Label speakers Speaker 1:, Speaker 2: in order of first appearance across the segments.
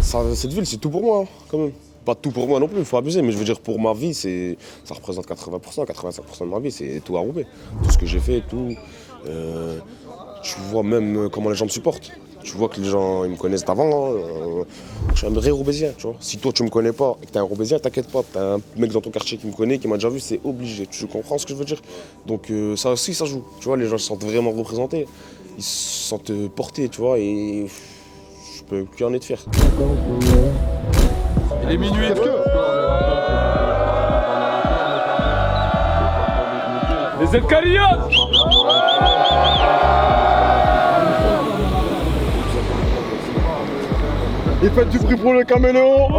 Speaker 1: Cette ville, c'est tout pour moi, hein, quand même. Pas tout pour moi non plus, il faut abuser, mais je veux dire, pour ma vie, ça représente 80%, 85% de ma vie, c'est tout à Roubaix. Tout ce que j'ai fait, tout. Tu vois même comment les gens me supportent. Tu vois que les gens, ils me connaissent d'avant. Je suis un vrai Roubaisien, tu vois. Si toi, tu me connais pas et que t'es un Roubaisien, t'inquiète pas. T'as un mec dans ton quartier qui me connaît, qui m'a déjà vu, c'est obligé. Tu comprends ce que je veux dire? Donc ça aussi, ça joue. Tu vois, les gens se sentent vraiment représentés. Ils se sentent portés, tu vois, et je peux qu'en être fier.
Speaker 2: Il est minuit.
Speaker 3: Les Eucaryotes.
Speaker 2: Et faites du bruit pour le caméléon.
Speaker 4: Elle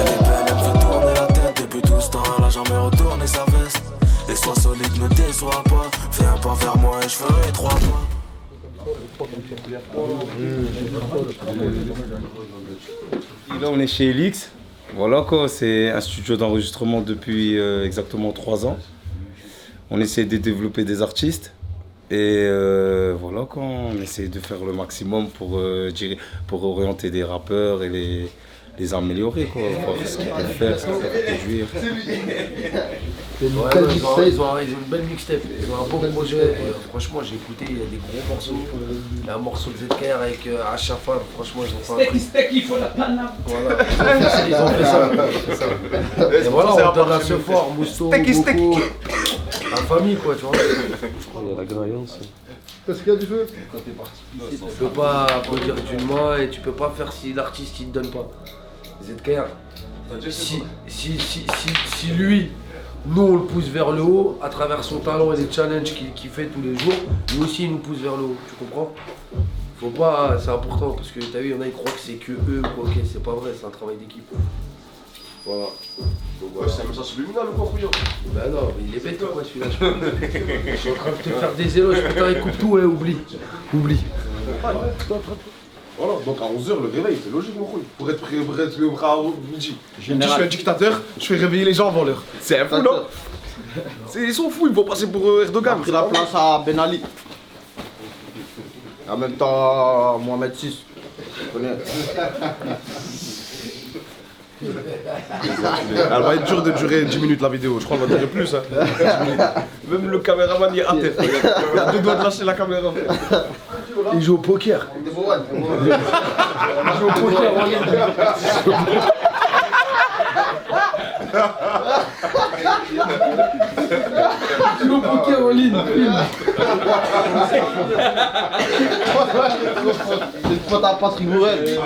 Speaker 4: est belle, elle me fait tourner la tête. Depuis tout ce temps, elle a jamais retourné sa veste. Et sois solide, ne déçois pas. Fais un pas vers moi et je ferai 3 pas.
Speaker 5: Là, on est chez Elix. Voilà quoi, c'est un studio d'enregistrement depuis exactement 3 ans. On essaie de développer des artistes. Et voilà quoi, on essaie de faire le maximum pour orienter des rappeurs et les améliorer quoi, voir ce qu'ils peuvent faire, ce qu'ils peuvent produire.
Speaker 6: Ils ont une belle mixtape, ils ont un beau projet. Franchement, j'ai écouté, il y a des gros morceaux. Il y a un morceau de ZKR avec Achafa, franchement, ils ont fait un truc.
Speaker 3: Il faut la panne.
Speaker 6: Voilà, ils ont fait ça. Et voilà, on donne à ce fort, Mousso, Boko, la famille quoi, tu vois.
Speaker 1: Il y a la graillance.
Speaker 2: Est-ce qu'il y a du feu?
Speaker 6: Tu peux pas produire d'une main et tu peux pas faire si l'artiste il te donne pas. ZKR, si lui, nous on le pousse vers le haut à travers son talent et les challenges qu'il fait tous les jours, lui aussi il nous pousse vers le haut, tu comprends? Faut pas, c'est important parce que t'as vu, il y en a qui croient que c'est que eux ou quoi, ok, c'est pas vrai, c'est un travail d'équipe. Voilà.
Speaker 2: Ouais, c'est un message subliminal ou quoi, couillon?
Speaker 6: Bah non, mais il est bête quoi celui-là. Je suis en train de te faire des éloges, putain, écoute tout, ouais, oublie.
Speaker 2: Voilà, donc à 11h le réveil, c'est logique mon couille. Pour être prêt à midi. Je suis un dictateur, je fais réveiller les gens avant l'heure. C'est un fou, non? Ils sont fous, ils vont passer pour Erdogan.
Speaker 7: Il a pris la place à Ben Ali. En même temps, Mohamed VI. Tu connais.
Speaker 2: Elle va être dure de durer 10 minutes la vidéo, je crois qu'elle va durer plus. Hein. 10 minutes. Même le caméraman il est à terre. Il a 2 doigts de lâcher la caméra.
Speaker 6: Il joue au poker. Il joue au poker en ligne. Il joue au poker en ligne.
Speaker 7: C'est une faute à Patrick Bourrel.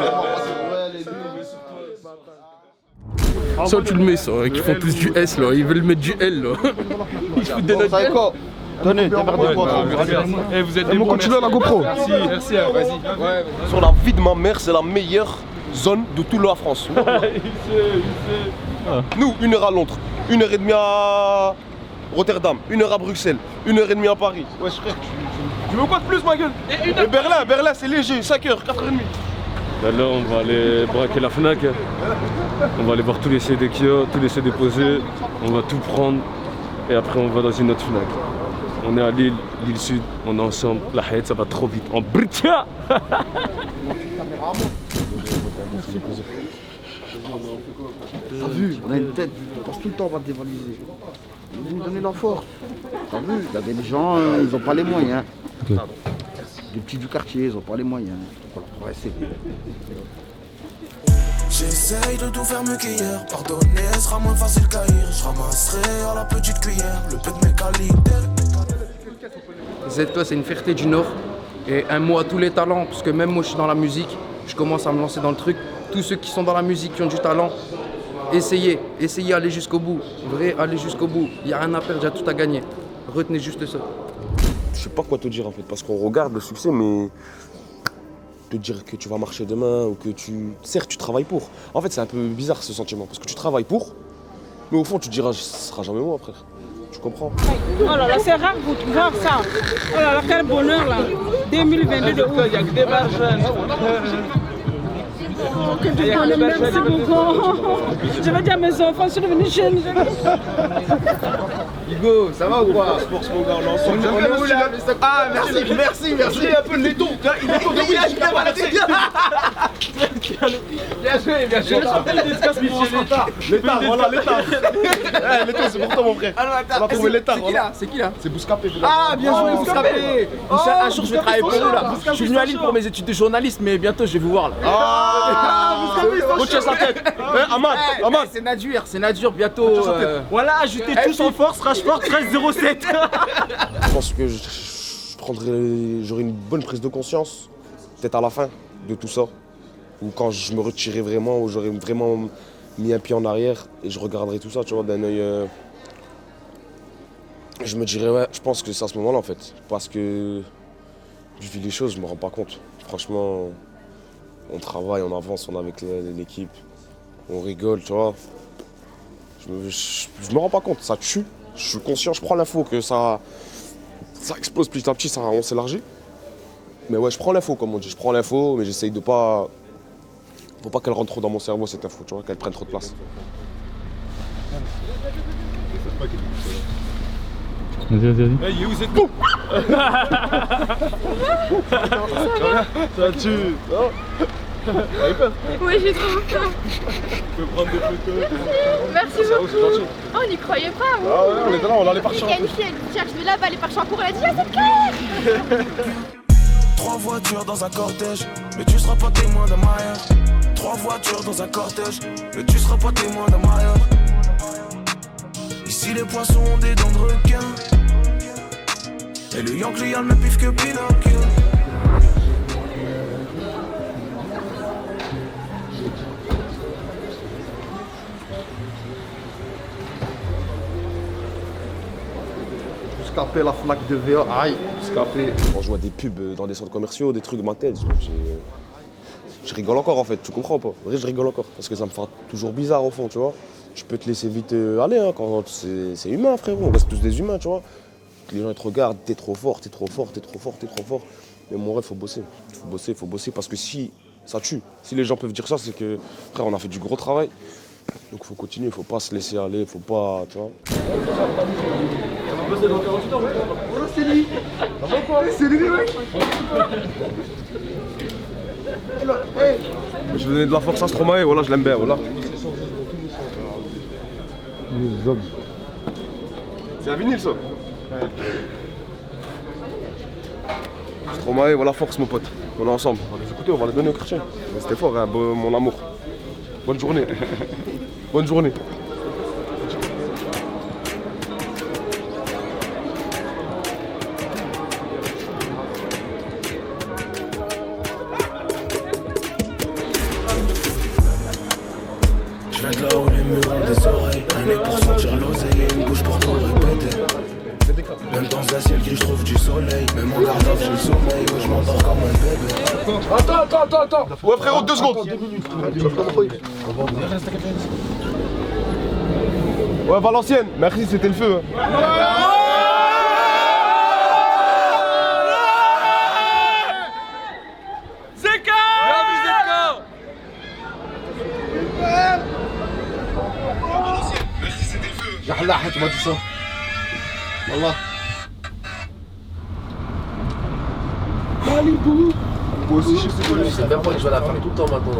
Speaker 3: Ça, tu le mets, ça, qui font tous du S, là. Ils veulent mettre du L, là. Ils foutent des notes L.
Speaker 7: Tenez, démerdez-vous.
Speaker 3: Vous êtes
Speaker 2: On continue à la GoPro.
Speaker 3: Merci, vas-y.
Speaker 1: Sur la vie de ma mère, c'est la meilleure zone de toute la France. Nous, 1 heure à Londres, 1h30 à Rotterdam, 1 heure à Bruxelles, 1h30 à Paris. Ouais, frère, tu veux quoi de plus, ma gueule? Et Berlin, c'est léger, 5h, 4h30.
Speaker 3: Là, on va aller braquer la Fnac. On va aller voir tous les CD qu'il y a, tous les CD posés. On va tout prendre. Et après, on va dans une autre Fnac. On est à Lille Sud, on est ensemble. La Hayat, ça va trop vite. En Britia.
Speaker 7: T'as vu, on a une tête, on pense tout le temps à te dévaliser. Ils nous donner la force. T'as vu, il y a des gens, ils n'ont pas les moyens. Les petits du quartier, ils n'ont pas les moyens. Ouais, c'est bien.
Speaker 4: J'essaye de tout faire mieux qu'hier. Pardonner sera moins facile qu'ailleurs. Je ramasserai à la petite cuillère le peu de mes qualités.
Speaker 8: ZK, c'est une fierté du Nord. Et un mot à tous les talents, parce que même moi je suis dans la musique, je commence à me lancer dans le truc. Tous ceux qui sont dans la musique, qui ont du talent, essayez, allez jusqu'au bout. Vrai, allez jusqu'au bout. Il n'y a rien à perdre, il y a tout à gagner. Retenez juste ça.
Speaker 1: Je sais pas quoi te dire en fait, parce qu'on regarde le succès, mais te dire que tu vas marcher demain ou que certes, tu travailles pour. En fait, c'est un peu bizarre ce sentiment, parce que tu travailles pour, mais au fond, tu te diras, ce sera jamais moi, frère. Tu comprends?
Speaker 9: Oh là là, c'est rare de voir ça. Oh là là, quel bonheur là. 2022 de ouf. Il y a que des barges. Oh, que Dieu donne, merci beaucoup. Je vais dire à mes enfants, je suis devenue jeune.
Speaker 2: Hugo, ça va ou quoi? Force mon gars, l'ensemble. On est où là? Ah, merci. Il est un peu laiton. Il est bien joué. L'état, voilà, l'état. L'état, c'est pour toi, mon frère. On a trouvé l'état.
Speaker 8: C'est qui là?
Speaker 2: C'est Bouscapé.
Speaker 8: Ah, bien joué, Bouscapé. Un jour, je vais travailler pour vous là. Je suis venu à Lille pour mes études de journaliste, mais bientôt, je vais vous voir là.
Speaker 2: Retiens sa tête. Amad.
Speaker 8: C'est Nadur, bientôt.
Speaker 10: Voilà, ajoutez tous en force, Rashford 13-07.
Speaker 1: Je pense que j'aurai une bonne prise de conscience, peut-être à la fin de tout ça, ou quand je me retirerai vraiment, où j'aurai vraiment mis un pied en arrière et je regarderai tout ça, tu vois, d'un œil. Je me dirais, ouais, je pense que c'est à ce moment-là en fait, parce que je vis les choses, je me rends pas compte. Franchement, on travaille, on avance, on est avec l'équipe, on rigole, tu vois. Je me rends pas compte, ça tue. Je suis conscient, je prends l'info que ça explose petit à petit, on s'élargit. Mais ouais, je prends l'info, comme on dit. Je prends l'info, mais j'essaye de pas... Faut pas qu'elle rentre trop dans mon cerveau, cette info, tu vois, qu'elle prenne trop de place.
Speaker 3: Vas-y.
Speaker 2: Hey, you, c'est tout. Ça tue.
Speaker 11: Oui, j'ai trop peur.
Speaker 2: Tu peux prendre des photos.
Speaker 11: Merci beaucoup. Oh, on n'y croyait pas, vous.
Speaker 2: Ah ouais, on était là, on allait partir en
Speaker 11: Il y a une fille, elle cherche de là-bas, elle est partie en cours, elle a dit, ah, c'est clair.
Speaker 4: 3 voitures dans un cortège, mais tu seras pas témoin de mariage. 3 voitures dans un cortège, mais tu seras pas témoin de mariage. Ici les poissons ont des dents de requin, et le Yankee a le même pif que Pinocchio.
Speaker 2: Bouscapé, la Fnac de VA, aïe, Bouscapé.
Speaker 1: Quand je vois des pubs dans des centres commerciaux, des trucs de ma tête, je rigole encore en fait, tu comprends pas? En vrai, je rigole encore, parce que ça me fait toujours bizarre au fond, tu vois. Je peux te laisser vite aller, hein, quand c'est humain, frérot, on reste tous des humains, tu vois. Les gens ils te regardent, t'es trop fort. Mais mon rêve, faut bosser, parce que si ça tue, si les gens peuvent dire ça, c'est que, frère, on a fait du gros travail. Donc faut continuer, faut pas se laisser aller, faut pas, tu vois.
Speaker 2: Je vais donner de la force à Stromae, voilà, je l'aime bien, voilà. C'est un vinyle ça? Stromae, voilà force mon pote. On est ensemble. On va les écouter, on va les donner aux chrétiens. C'était fort, hein, mon amour. Bonne journée. Bonne journée.
Speaker 4: Je viens de là où les murs ont des oreilles, un nez pour sentir l'oseille et une bouche pour tout répéter. Même dans un ciel gris je trouve du soleil, même en garde j'ai le sommeil, où je m'endors comme un bébé.
Speaker 2: Attends. Ouais frérot, 2 secondes. Ouais Valenciennes, merci, c'était le feu.
Speaker 7: Yahlah, tu m'as dit ça. Wallah.
Speaker 2: Moi aussi je sais pas.
Speaker 6: C'est même moi que je vais la faire tout le temps maintenant.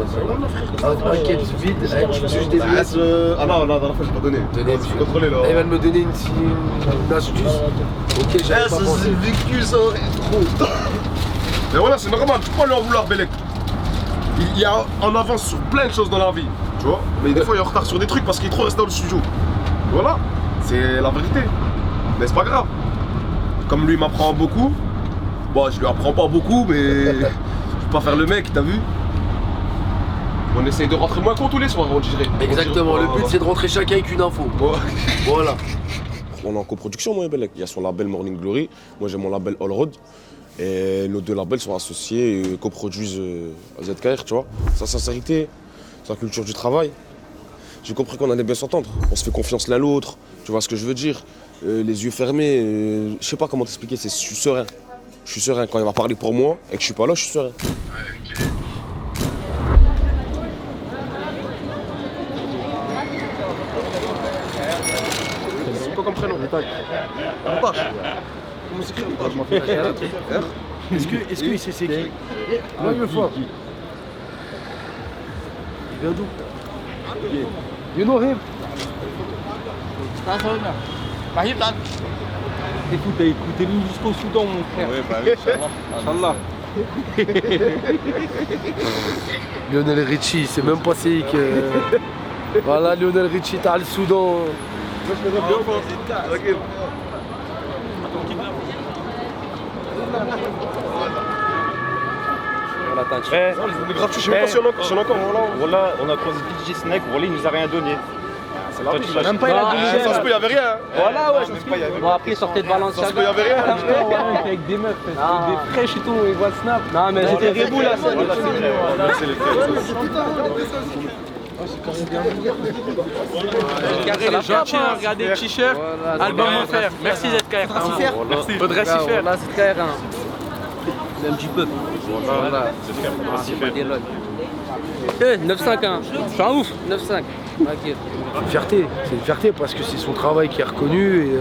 Speaker 6: Un caps vide, tu juges des bêtes.
Speaker 2: Ah non, la dernière fois j'ai pas donné. Je suis contrôlé là.
Speaker 6: Elle va me donner une astuce. Ok, j'avais pas pensé.
Speaker 2: C'est vécu ça, trop. Mais voilà, c'est normal, tu peux pas lui en vouloir, Bellec. Il y a en avance sur plein de choses dans la vie, tu vois. Mais des fois il est en retard sur des trucs parce qu'il est trop resté dans le studio. Voilà, c'est la vérité. Mais c'est pas grave. Comme lui m'apprend beaucoup, bon je lui apprends pas beaucoup, mais je vais pas faire le mec, t'as vu. On essaye de rentrer moins con tous les soirs, on dirait.
Speaker 6: Exactement, le but c'est de rentrer chacun avec une info. Voilà.
Speaker 1: On est en coproduction, moi et Bellec. Il y a son label Morning Glory, moi j'ai mon label All Road. Et nos 2 labels sont associés et coproduisent ZKR, tu vois. Sa sincérité, sa culture du travail. J'ai compris qu'on allait bien s'entendre. On se fait confiance l'un l'autre, tu vois ce que je veux dire. Les yeux fermés, je sais pas comment t'expliquer, je suis serein. Je suis serein quand il va parler pour moi et que je suis pas là, je suis serein.
Speaker 2: comme prénom?
Speaker 7: Attache.
Speaker 2: Comment s'écrit?
Speaker 7: Je m'en fais lâcher un truc.
Speaker 6: Est-ce qu'il sait c'est qui? Moi, il me faut. Il vient d'où? You know him?
Speaker 10: Écoute, t'as écouté nous jusqu'au Soudan, mon frère.
Speaker 3: Ouais, bah oui, Inch'Allah.
Speaker 6: Lionel Richie, c'est même pas c'est que. Voilà, Lionel Richie, t'as le Soudan.
Speaker 2: Les gratuits, je sais même pas s'il y en a encore.
Speaker 10: Voilà, on a croisé DJ Snake, voilà, il nous a rien donné.
Speaker 12: Même pas il a donné.
Speaker 2: Ça se peut, il y avait rien.
Speaker 12: Voilà, ouais, ça se peut. Bon, après, il sortait de Valenciennes.
Speaker 2: Ça se peut, il y avait rien.
Speaker 10: Avec des meufs, des fraîches et tout, ils voient le snap.
Speaker 12: Non, mais c'était Rebou là, ça.
Speaker 2: C'est les
Speaker 10: Carré, les gentils, regardez le t-shirt, album offert. Merci ZKR. Merci. Faudrait s'y faire.
Speaker 12: Là, ZKR. C'est un petit peu. Voilà. C'est pas des lots. 9-5, hein. Je suis un ouf. 9-5.
Speaker 6: C'est une fierté parce que c'est son travail qui est reconnu et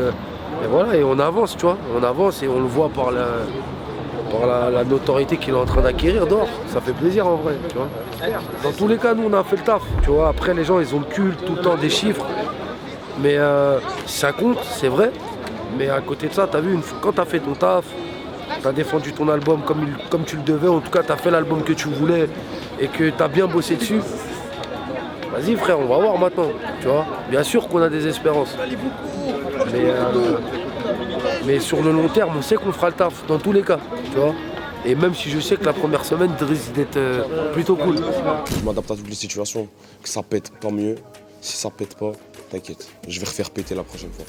Speaker 6: voilà, et on avance, tu vois, on avance et on le voit par la notoriété qu'il est en train d'acquérir dehors. Ça fait plaisir en vrai, tu vois. Dans tous les cas, nous on a fait le taf, tu vois. Après les gens ils ont le culte tout le temps des chiffres, mais ça compte, c'est vrai. Mais à côté de ça, t'as vu, quand t'as fait ton taf, t'as défendu ton album comme tu le devais, en tout cas t'as fait l'album que tu voulais et que t'as bien bossé dessus. Vas-y frère, on va voir maintenant, tu vois. Bien sûr qu'on a des espérances. Mais sur le long terme, on sait qu'on fera le taf, dans tous les cas, tu vois. Et même si je sais que la première semaine risque d'être plutôt cool.
Speaker 1: Je m'adapte à toutes les situations. Que ça pète, tant mieux. Si ça pète pas, t'inquiète. Je vais refaire péter la prochaine fois.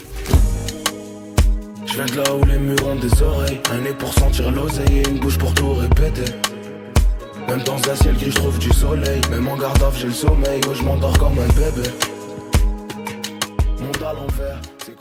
Speaker 4: Je viens de là où les murs ont des oreilles. Un nez pour sentir l'oseille et une bouche pour tout répéter. Même dans un ciel gris je trouve du soleil. Même en garde à vue j'ai le sommeil. Oh, je m'endors comme un bébé. Monde à l'envers, c'est